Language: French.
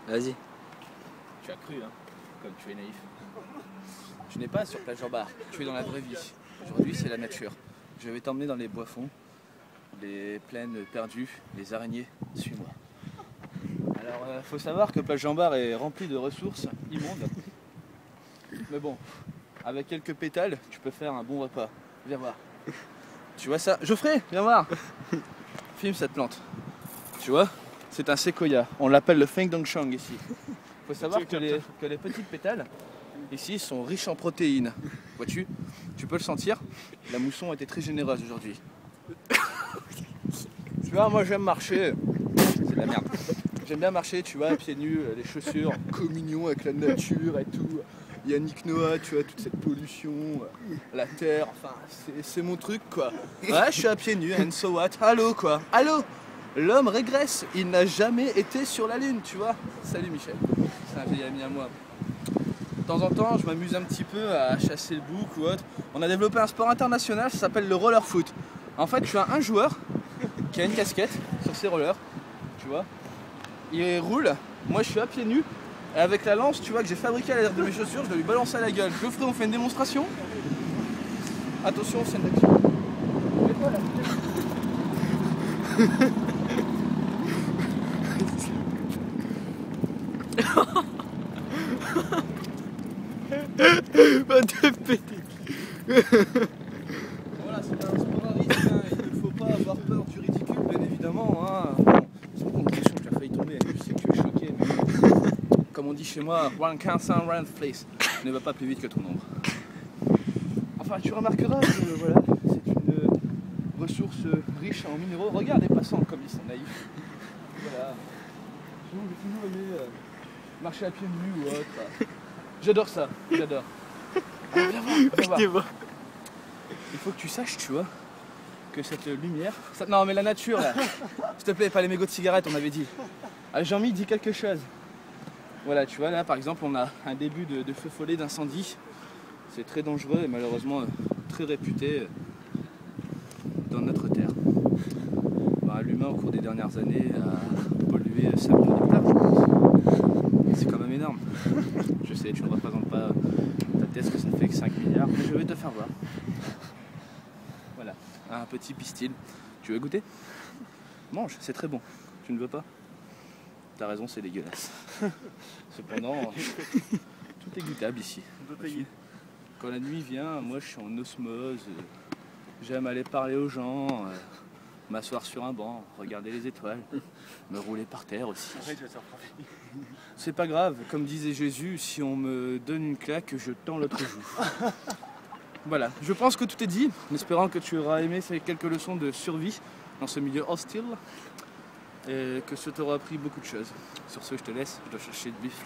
Vas-y. Tu as cru, hein, comme tu es naïf. Tu n'es pas sur plage en bar, tu es dans la vraie vie. Aujourd'hui, c'est la nature. Je vais t'emmener dans les bois-fonds, les plaines perdues, les araignées. Suis-moi. Alors, faut savoir que plage en bar est remplie de ressources immondes. Mais bon, avec quelques pétales, tu peux faire un bon repas. Viens voir. Tu vois ça? Geoffrey, viens voir. Filme cette plante. Tu vois? C'est un séquoia. On l'appelle le Feng Dongshang ici. Il faut savoir que les petites pétales ici sont riches en protéines. Vois-tu? Tu peux le sentir. La mousson était très généreuse aujourd'hui. Tu vois, moi j'aime marcher. C'est de la merde. J'aime bien marcher, tu vois, pieds nus, les chaussures, en communion avec la nature et tout. Yannick Noah, tu vois, toute cette pollution, la terre, enfin, c'est mon truc, quoi. Ouais, je suis à pieds nus, and so what? Allô, quoi. Allô? L'homme régresse, il n'a jamais été sur la lune, tu vois. Salut Michel, c'est un vieil ami à moi. De temps en temps, je m'amuse un petit peu à chasser le bouc ou autre. On a développé un sport international, ça s'appelle le roller foot. En fait, tu as un joueur qui a une casquette sur ses rollers, tu vois. Il roule, moi je suis à pieds nus, et avec la lance, tu vois, que j'ai fabriquée à l'air de mes chaussures, je dois lui balancer à la gueule. Geoffrey, on fait une démonstration. Attention, scène d'action. Va te péter. Voilà, c'est un sport à risque, hein. Il ne faut pas avoir peur du ridicule, bien évidemment. Hein. Bon, c'est pas une question, tu as failli tomber, je sais que tu es choqué, mais comme on dit chez moi, one counts and round place ne va pas plus vite que ton ombre. Enfin, tu remarqueras que voilà, c'est une ressource riche en minéraux. Regarde les passants comme ils sont naïfs. Voilà. J'ai toujours aimé marcher à pieds nus ou autre. J'adore ça, j'adore. Alors, viens voir. Il faut que tu saches, tu vois, que cette lumière... Non mais la nature là, s'il te plaît, pas les mégots de cigarettes, on avait dit. Ah, Jean-Mi dit quelque chose. Voilà, tu vois là par exemple on a un début de feu follet, d'incendie. C'est très dangereux et malheureusement très réputé dans notre terre. Bah, l'humain au cours des dernières années a pollué 5 millions d'hectares, je pense. C'est quand même énorme. Je sais, tu ne représentes pas ta thèse que ça fait que 5 milliards, mais je vais te faire voir. Voilà, un petit pistil. Tu veux goûter? Mange, c'est très bon. Tu ne veux pas? T'as raison, c'est dégueulasse. Cependant, tout est goûtable ici. Quand la nuit vient, moi je suis en osmose. J'aime aller parler aux gens, m'asseoir sur un banc, regarder les étoiles, me rouler par terre aussi. C'est pas grave, comme disait Jésus, si on me donne une claque, je tends l'autre joue. Voilà, je pense que tout est dit, en espérant que tu auras aimé ces quelques leçons de survie dans ce milieu hostile et que ça t'aura appris beaucoup de choses. Sur ce, je te laisse, je dois chercher le bif.